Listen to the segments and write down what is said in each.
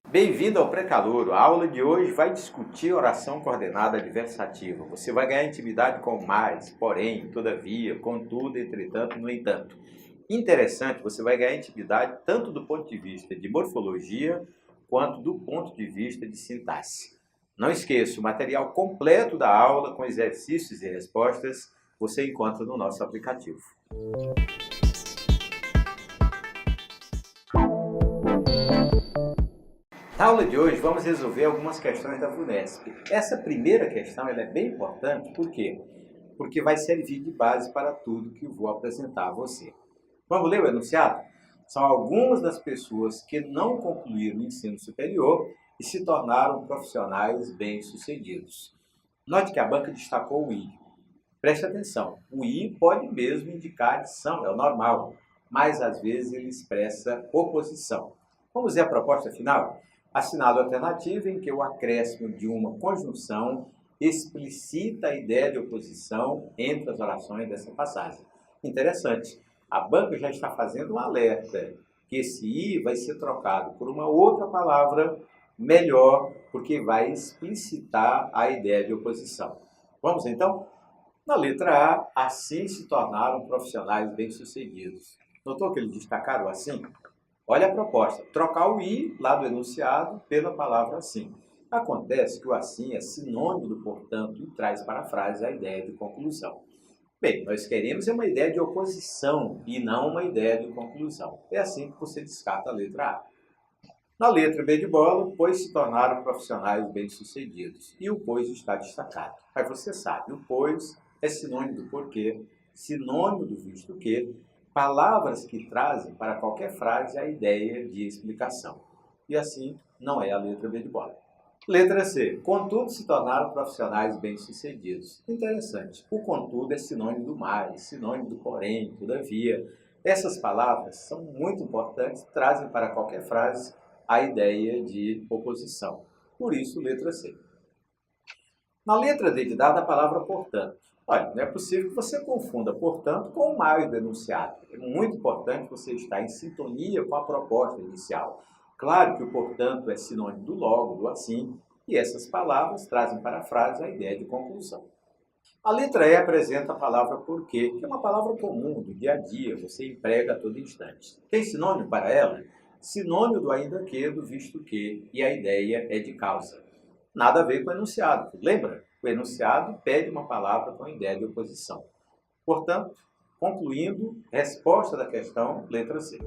Bem-vindo ao Pré-Calouro. A aula de hoje vai discutir oração coordenada adversativa. Você vai ganhar intimidade com mais, porém, todavia, contudo, entretanto, no entanto. Interessante, você vai ganhar intimidade tanto do ponto de vista de morfologia, quanto do ponto de vista de sintaxe. Não esqueça, o material completo da aula, com exercícios e respostas, você encontra no nosso aplicativo. Na aula de hoje vamos resolver algumas questões da VUNESP. Essa primeira questão ela é bem importante, por quê? Porque vai servir de base para tudo que eu vou apresentar a você. Vamos ler o enunciado? São algumas das pessoas que não concluíram o ensino superior e se tornaram profissionais bem-sucedidos. Note que a banca destacou o I. Preste atenção, o I pode mesmo indicar adição, é o normal, mas às vezes ele expressa oposição. Vamos ver a proposta final? Assinale a alternativa em que o acréscimo de uma conjunção explicita a ideia de oposição entre as orações dessa passagem. Interessante, a banca já está fazendo um alerta que esse I vai ser trocado por uma outra palavra melhor, porque vai explicitar a ideia de oposição. Vamos então? Na letra A, assim se tornaram profissionais bem-sucedidos. Notou que eles destacaram assim? Olha a proposta, trocar o I lá do enunciado pela palavra assim. Acontece que o assim é sinônimo do portanto e traz para a frase a ideia de conclusão. Bem, nós queremos uma ideia de oposição e não uma ideia de conclusão. É assim que você descarta a letra A. Na letra B de bola, pois se tornaram profissionais bem-sucedidos. E o pois está destacado. Aí você sabe, o pois é sinônimo do porquê, sinônimo do visto que, palavras que trazem para qualquer frase a ideia de explicação. E assim não é a letra B de bola. Letra C. Contudo, se tornaram profissionais bem-sucedidos. Interessante. O contudo é sinônimo do mais, sinônimo do porém, todavia. Essas palavras são muito importantes, trazem para qualquer frase a ideia de oposição. Por isso, letra C. Na letra D de dado, a palavra portanto. Olha, não é possível que você confunda portanto com o mais do enunciado. É muito importante você estar em sintonia com a proposta inicial. Claro que o portanto é sinônimo do logo, do assim, e essas palavras trazem para a frase a ideia de conclusão. A letra E apresenta a palavra porquê, que é uma palavra comum do dia a dia, você emprega a todo instante. Tem sinônimo para ela? Sinônimo do ainda que, do visto que, e a ideia é de causa. Nada a ver com o enunciado, lembra? O enunciado pede uma palavra com ideia de oposição. Portanto, concluindo, resposta da questão, letra C.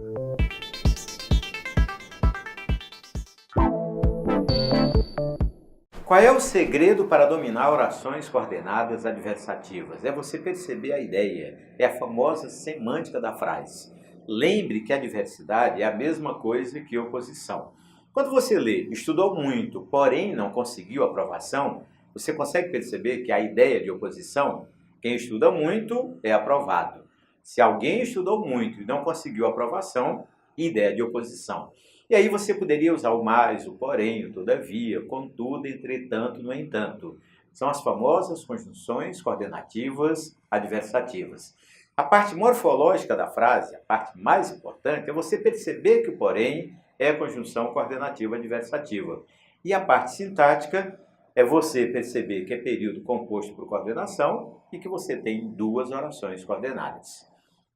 Qual é o segredo para dominar orações coordenadas adversativas? É você perceber a ideia, é a famosa semântica da frase. Lembre que a adversidade é a mesma coisa que oposição. Quando você lê, estudou muito, porém não conseguiu aprovação, você consegue perceber que a ideia de oposição, quem estuda muito é aprovado. Se alguém estudou muito e não conseguiu aprovação, ideia de oposição. E aí você poderia usar o mais, o porém, o todavia, contudo, entretanto, no entanto. São as famosas conjunções coordenativas adversativas. A parte morfológica da frase, a parte mais importante, é você perceber que o porém é a conjunção coordenativa adversativa. E a parte sintática é você perceber que é período composto por coordenação e que você tem duas orações coordenadas.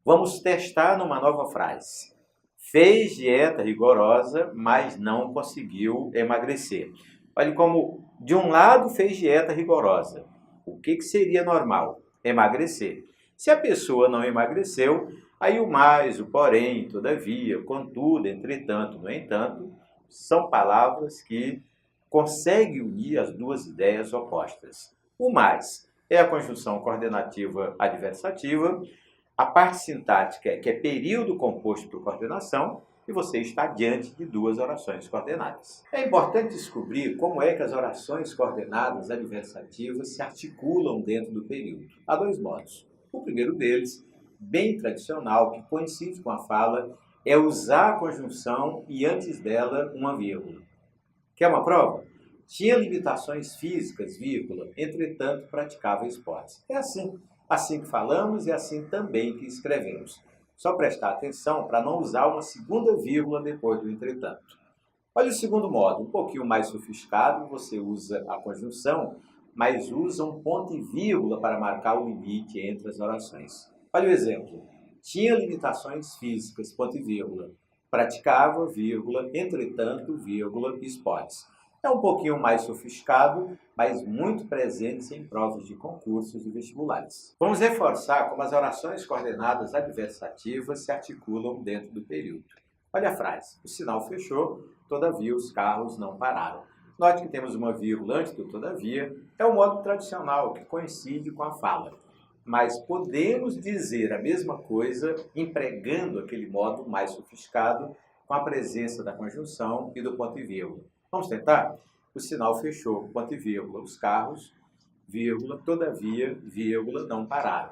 Vamos testar numa nova frase. Fez dieta rigorosa, mas não conseguiu emagrecer. Olha como, de um lado, fez dieta rigorosa. O que seria normal? Emagrecer. Se a pessoa não emagreceu, aí o mais, o porém, todavia, contudo, entretanto, no entanto, são palavras que conseguem unir as duas ideias opostas. O mais é a conjunção coordenativa adversativa, a parte sintática, que é período composto por coordenação, e você está diante de duas orações coordenadas. É importante descobrir como é que as orações coordenadas adversativas se articulam dentro do período. Há dois modos. O primeiro deles, bem tradicional, que coincide com a fala, é usar a conjunção e antes dela uma vírgula. Quer uma prova? Tinha limitações físicas, vírgula, entretanto praticava esportes. É assim que falamos e assim também que escrevemos. Só prestar atenção para não usar uma segunda vírgula depois do entretanto. Olha o segundo modo, um pouquinho mais sofisticado, você usa a conjunção, mas usa um ponto e vírgula para marcar o limite entre as orações. Olha o exemplo. Tinha limitações físicas, ponto e vírgula. Praticava, vírgula, entretanto, vírgula, esportes. É um pouquinho mais sofisticado, mas muito presente em provas de concursos e vestibulares. Vamos reforçar como as orações coordenadas adversativas se articulam dentro do período. Olha a frase. O sinal fechou, todavia os carros não pararam. Note que temos uma vírgula antes do todavia. É o modo tradicional que coincide com a fala. Mas podemos dizer a mesma coisa empregando aquele modo mais sofisticado com a presença da conjunção e do ponto e vírgula. Vamos tentar? O sinal fechou, ponto e vírgula, os carros, vírgula, todavia, vírgula, não pararam.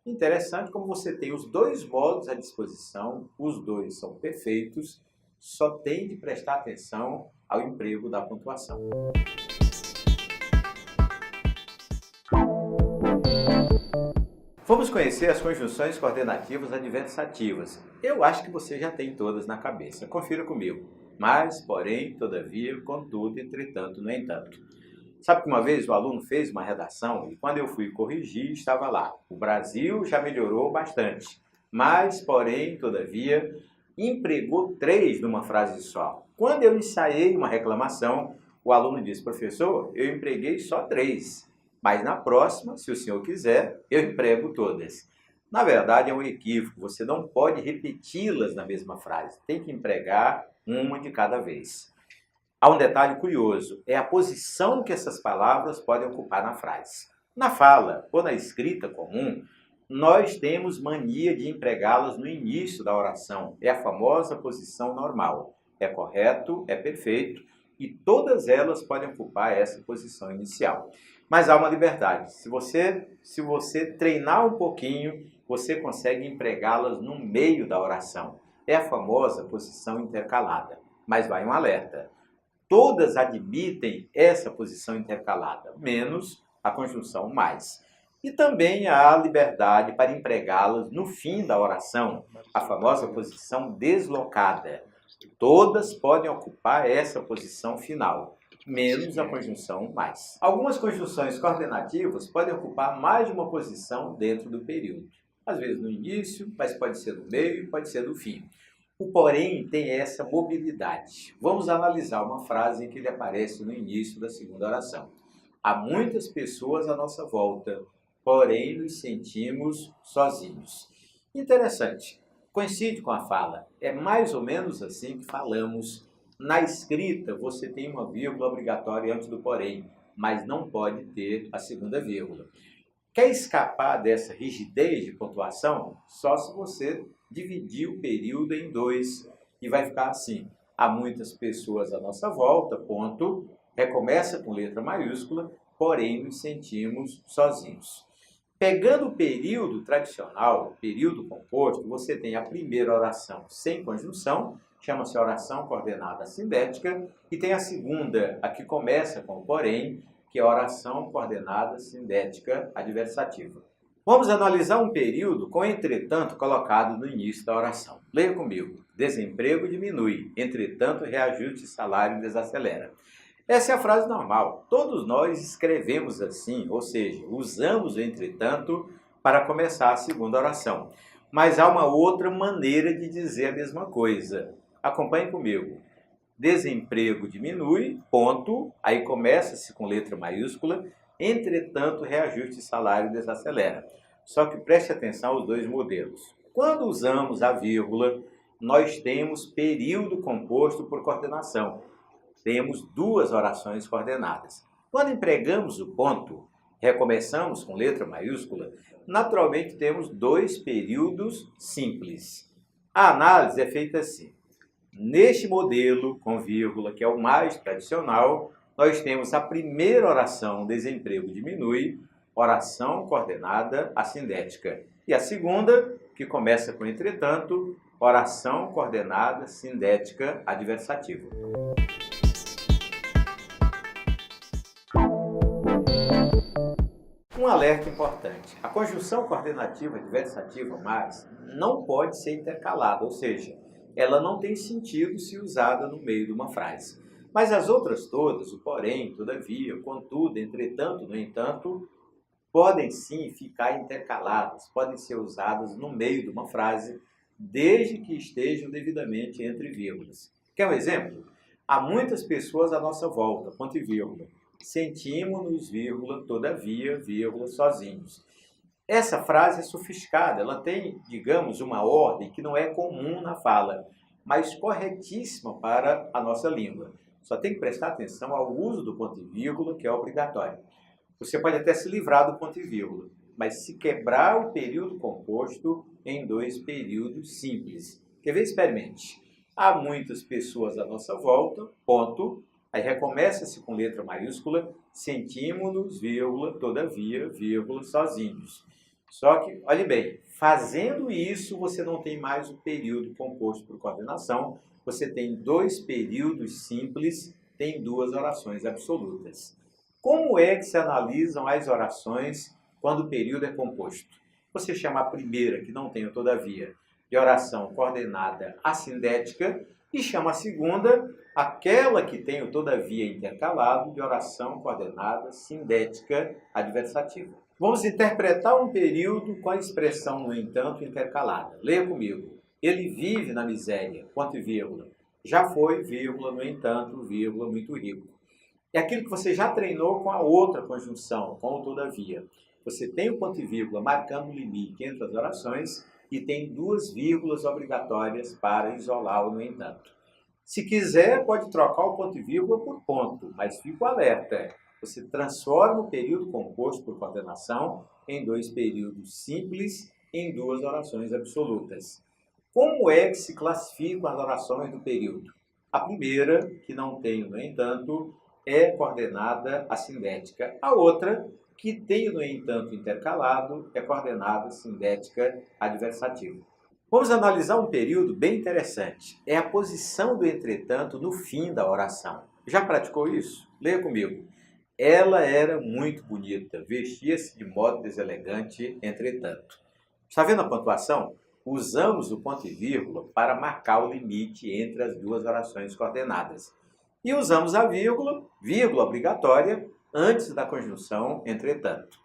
Interessante como você tem os dois modos à disposição, os dois são perfeitos, só tem de prestar atenção ao emprego da pontuação. Vamos conhecer as conjunções coordenativas adversativas. Eu acho que você já tem todas na cabeça. Confira comigo. Mas, porém, todavia, contudo, entretanto, no entanto. Sabe que uma vez o aluno fez uma redação e quando eu fui corrigir estava lá. O Brasil já melhorou bastante. Mas, porém, todavia, empregou 3 numa frase só. Quando eu ensaiei uma reclamação, o aluno disse, professor, eu empreguei só 3. Mas na próxima, se o senhor quiser, eu emprego todas. Na verdade, é um equívoco. Você não pode repeti-las na mesma frase. Tem que empregar uma de cada vez. Há um detalhe curioso. É a posição que essas palavras podem ocupar na frase. Na fala ou na escrita comum, nós temos mania de empregá-las no início da oração. É a famosa posição normal. É correto, é perfeito e todas elas podem ocupar essa posição inicial. Mas há uma liberdade. Se você treinar um pouquinho, você consegue empregá-las no meio da oração. É a famosa posição intercalada. Mas vai um alerta. Todas admitem essa posição intercalada, menos a conjunção mais. E também há liberdade para empregá-las no fim da oração, a famosa posição deslocada. Todas podem ocupar essa posição final, menos a conjunção mais. Algumas conjunções coordenativas podem ocupar mais de uma posição dentro do período. Às vezes no início, mas pode ser no meio, pode ser no fim. O porém tem essa mobilidade. Vamos analisar uma frase em que ele aparece no início da segunda oração. Há muitas pessoas à nossa volta, porém nos sentimos sozinhos. Interessante. Coincide com a fala. É mais ou menos assim que falamos. Na escrita, você tem uma vírgula obrigatória antes do porém, mas não pode ter a segunda vírgula. Quer escapar dessa rigidez de pontuação? Só se você dividir o período em 2 e vai ficar assim. Há muitas pessoas à nossa volta, ponto. Recomeça com letra maiúscula, porém nos sentimos sozinhos. Pegando o período tradicional, período composto, você tem a primeira oração sem conjunção, chama-se oração coordenada sindética, e tem a segunda, a que começa com porém, que é a oração coordenada sindética adversativa. Vamos analisar um período com entretanto colocado no início da oração. Leia comigo. Desemprego diminui, entretanto reajuste salário desacelera. Essa é a frase normal. Todos nós escrevemos assim, ou seja, usamos o entretanto para começar a segunda oração. Mas há uma outra maneira de dizer a mesma coisa. Acompanhe comigo. Desemprego diminui, ponto, aí começa-se com letra maiúscula, entretanto reajuste salário desacelera. Só que preste atenção aos dois modelos. Quando usamos a vírgula, nós temos período composto por coordenação. Temos 2 orações coordenadas. Quando empregamos o ponto, recomeçamos com letra maiúscula, naturalmente temos 2 períodos simples. A análise é feita assim. Neste modelo, com vírgula, que é o mais tradicional, nós temos a primeira oração, desemprego diminui, oração coordenada assindética. E a segunda, que começa com entretanto, oração coordenada sindética adversativa. alerta importante. A conjunção coordenativa adversativa mais não pode ser intercalada, ou seja, ela não tem sentido se usada no meio de uma frase. Mas as outras todas, o porém, todavia, contudo, entretanto, no entanto, podem sim ficar intercaladas, podem ser usadas no meio de uma frase, desde que estejam devidamente entre vírgulas. Quer um exemplo? Há muitas pessoas à nossa volta, ponto e vírgula. Sentimos-nos, vírgula, todavia, vírgula, sozinhos. Essa frase é sofisticada, ela tem, digamos, uma ordem que não é comum na fala, mas corretíssima para a nossa língua. Só tem que prestar atenção ao uso do ponto e vírgula, que é obrigatório. Você pode até se livrar do ponto e vírgula, mas se quebrar o período composto em dois períodos simples. Quer ver? Experimente. Há muitas pessoas à nossa volta, ponto. Aí recomeça-se com letra maiúscula, sentimos-nos, vírgula, todavia, vírgula, sozinhos. Só que, olhe bem, fazendo isso, você não tem mais o período composto por coordenação, você tem dois períodos simples, tem duas orações absolutas. Como é que se analisam as orações quando o período é composto? Você chama a primeira, que não tem o todavia, de oração coordenada assindética, e chama a segunda, aquela que tem o todavia intercalado, de oração coordenada sindética adversativa. Vamos interpretar um período com a expressão, no entanto, intercalada. Leia comigo. Ele vive na miséria, ponto e vírgula. Já foi, vírgula, no entanto, vírgula, muito rico. É aquilo que você já treinou com a outra conjunção, com o todavia. Você tem o ponto e vírgula marcando o limite entre as orações e tem duas vírgulas obrigatórias para isolar o no entanto. Se quiser, pode trocar o ponto e vírgula por ponto, mas fica o alerta. Você transforma o período composto por coordenação em dois períodos simples, em duas orações absolutas. Como é que se classificam as orações do período? A primeira, que não tem o no entanto, é coordenada assindética. A outra, que tem o no entanto intercalado, é coordenada sindética adversativa. Vamos analisar um período bem interessante. É a posição do entretanto no fim da oração. Já praticou isso? Leia comigo. Ela era muito bonita, vestia-se de modo deselegante, entretanto. Está vendo a pontuação? Usamos o ponto e vírgula para marcar o limite entre as duas orações coordenadas. E usamos a vírgula, vírgula obrigatória, antes da conjunção entretanto.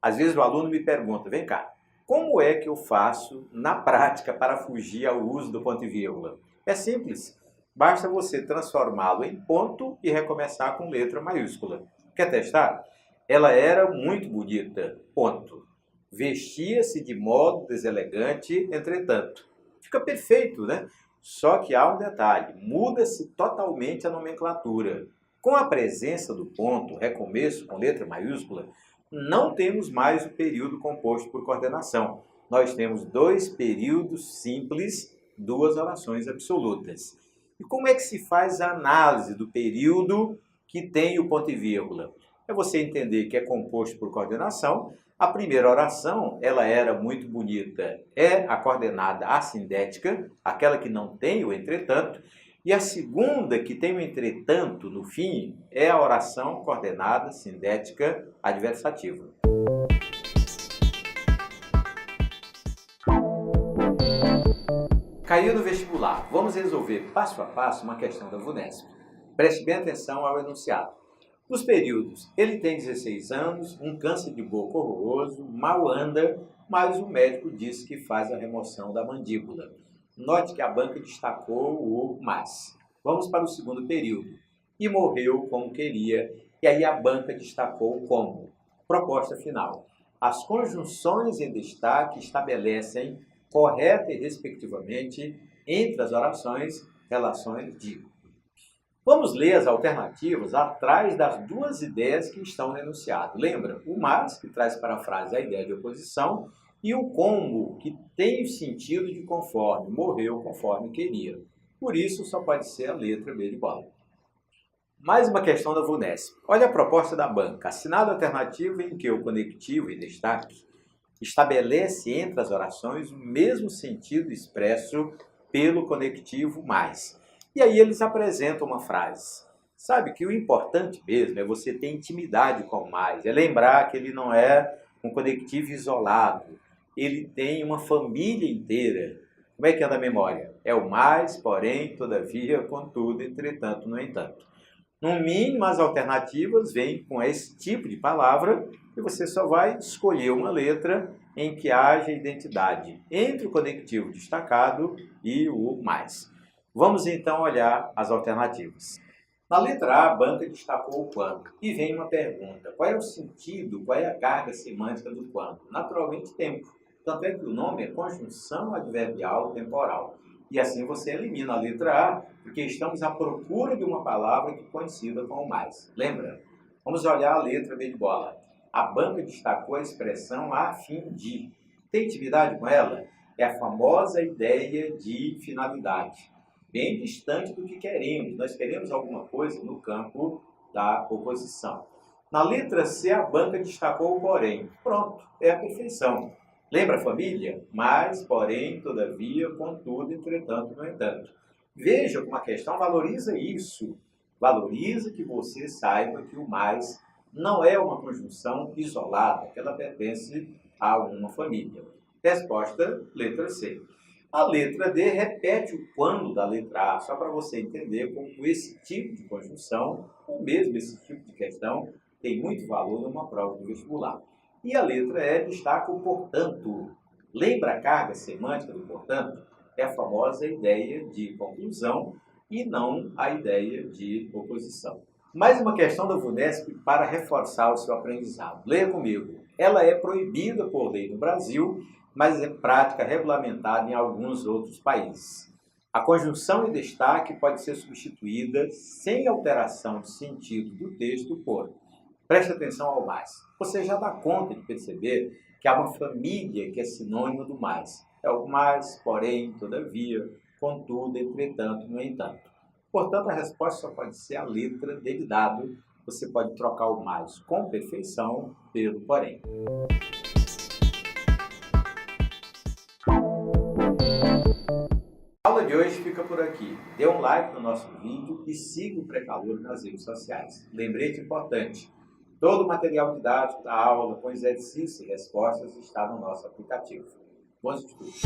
Às vezes o aluno me pergunta, vem cá, como é que eu faço na prática para fugir ao uso do ponto e vírgula? É simples, basta você transformá-lo em ponto e recomeçar com letra maiúscula. Quer testar? Ela era muito bonita, ponto. Vestia-se de modo deselegante, entretanto. Fica perfeito, né? Só que há um detalhe, muda-se totalmente a nomenclatura. Com a presença do ponto, recomeço com letra maiúscula, não temos mais o período composto por coordenação. Nós temos dois períodos simples, duas orações absolutas. E como é que se faz a análise do período que tem o ponto e vírgula? É você entender que é composto por coordenação. A primeira oração, ela era muito bonita, é a coordenada assindética, aquela que não tem o entretanto, e a segunda, que tem o entretanto no fim, é a oração coordenada sindética adversativa. Caiu no vestibular. Vamos resolver passo a passo uma questão da VUNESP. Preste bem atenção ao enunciado. Nos períodos, ele tem 16 anos, um câncer de boca horroroso, mal anda, mas o médico disse que faz a remoção da mandíbula. Note que a banca destacou o mas. Vamos para o segundo período. E morreu como queria, e aí a banca destacou o como. Proposta final. As conjunções em destaque estabelecem, correta e respectivamente, entre as orações, relações de. Vamos ler as alternativas atrás das duas ideias que estão no enunciado. Lembra? O mas, que traz para a frase a ideia de oposição, e o como, que tem o sentido de conforme, morreu conforme queria. Por isso, só pode ser a letra B de bola. Mais uma questão da VUNESP. Olha a proposta da banca. Assinado a alternativa em que o conectivo em destaque estabelece entre as orações o mesmo sentido expresso pelo conectivo mais. E aí eles apresentam uma frase. Sabe que o importante mesmo é você ter intimidade com o mais, é lembrar que ele não é um conectivo isolado, ele tem uma família inteira. Como é que anda a memória? É o mais, porém, todavia, contudo, entretanto, no entanto. No mínimo, as alternativas vêm com esse tipo de palavra e você só vai escolher uma letra em que haja identidade entre o conectivo destacado e o mais. Vamos então olhar as alternativas. Na letra A, a banca destacou o quando. E vem uma pergunta: qual é o sentido, qual é a carga semântica do quando? Naturalmente, tempo. Tanto é que o nome é conjunção adverbial temporal. E assim você elimina a letra A, porque estamos à procura de uma palavra que coincida com o mais. Lembra? Vamos olhar a letra B de bola. A banca destacou a expressão a fim de. Tem intimidade com ela? É a famosa ideia de finalidade, bem distante do que queremos. Nós queremos alguma coisa no campo da oposição. Na letra C, a banca destacou o porém. Pronto, é a perfeição. Lembra a família? Mas, porém, todavia, contudo, entretanto, no entanto. Veja como a questão valoriza isso. Valoriza que você saiba que o mais não é uma conjunção isolada, que ela pertence a uma família. Resposta, letra C. A letra D repete o quando da letra A, só para você entender como esse tipo de conjunção, ou mesmo esse tipo de questão, tem muito valor numa prova do vestibular. E a letra E destaca o portanto. Lembra a carga semântica do portanto? É a famosa ideia de conclusão e não a ideia de oposição. Mais uma questão da VUNESP para reforçar o seu aprendizado. Leia comigo. Ela é proibida por lei no Brasil, mas é prática regulamentada em alguns outros países. A conjunção em destaque pode ser substituída sem alteração de sentido do texto por. Preste atenção ao mais. Você já dá conta de perceber que há uma família que é sinônimo do mais. É o mais, porém, todavia, contudo, entretanto, no entanto. Portanto, a resposta só pode ser a letra D de dado. Você pode trocar o mais com perfeição pelo porém. A aula de hoje fica por aqui. Dê um like no nosso vídeo e siga o Pré-Calouro nas redes sociais. Lembrete importante: todo o material didático da aula com exercícios e respostas está no nosso aplicativo. Bons estudos!